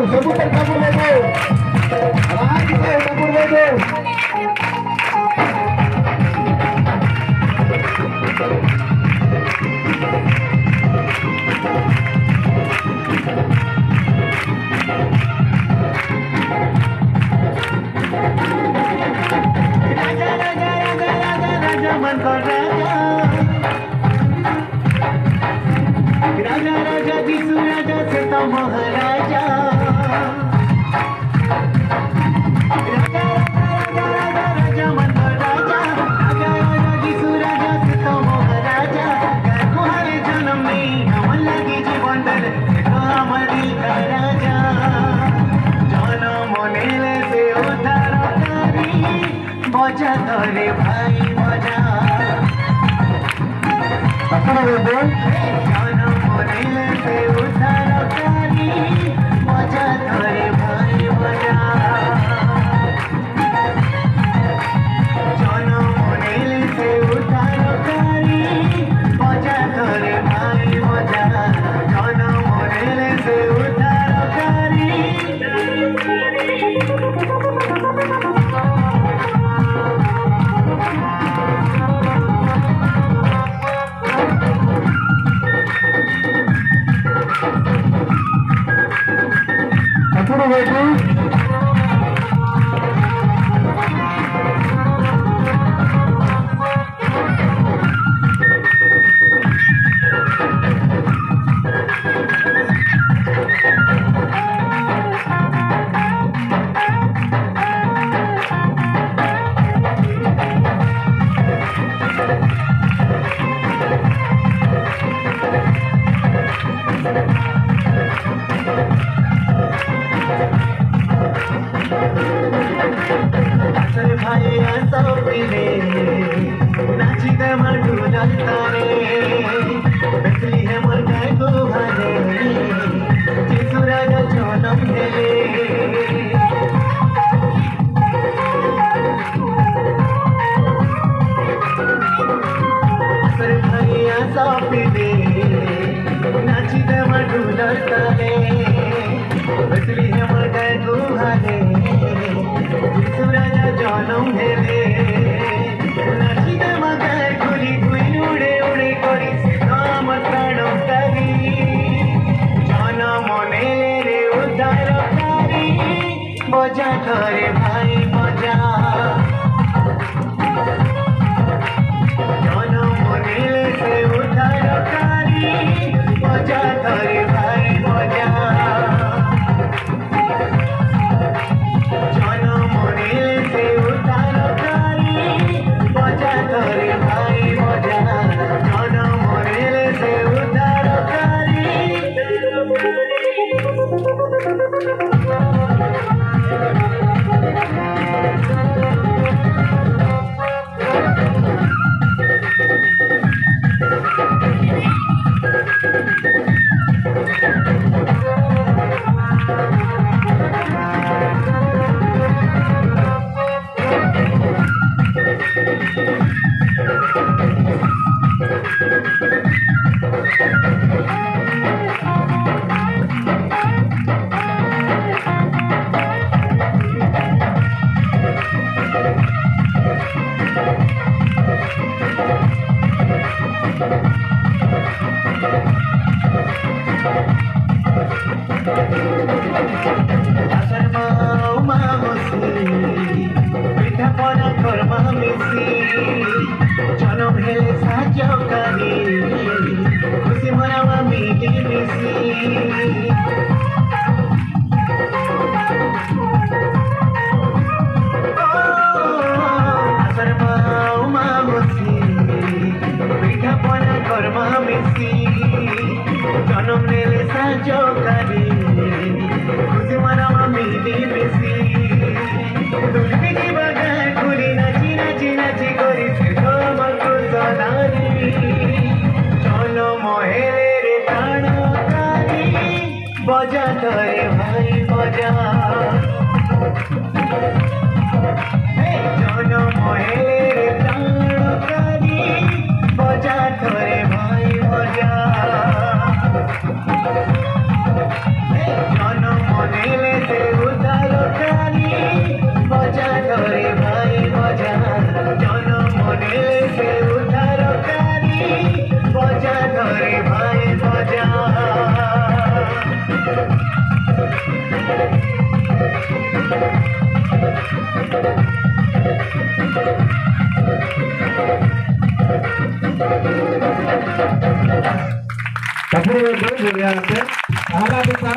Sebutan kabur lego. Lagi kabur lego. राजा राजा विष्णु राजा सीता महाराजा राजा राजा राजा मनोहर राजा राजा राजा विष्णु राजा सीता महाराजा तुम्हारे जन्म में हम लगी जीवन दर हमारी राजा जन्म नेले से उद्धार करी बजा धरे भाई बजा बजा करे भाई बजा जन्म नेले से उद्धार करी बजा करे भाई बजा जन्म नेले से उद्धार करी बजा करे भाई बजा जन्म नेले से उद्धार करी जन्म हेले साजो करी खुशी मनावा मिली मिसी आसर माओ मामसी पिठा पना कर्मा मिसी जन्म हेले साजो करी खुशी मनावा मिली मिसी दुर्गी की बगान खुली नाची नाची नाची करी बजा करे भाई बजा जन्म हेले रे प्राणकारी बजा करे भाई बजा जन्म हेले चपड़ी में दो बढ़िया से पहला पिता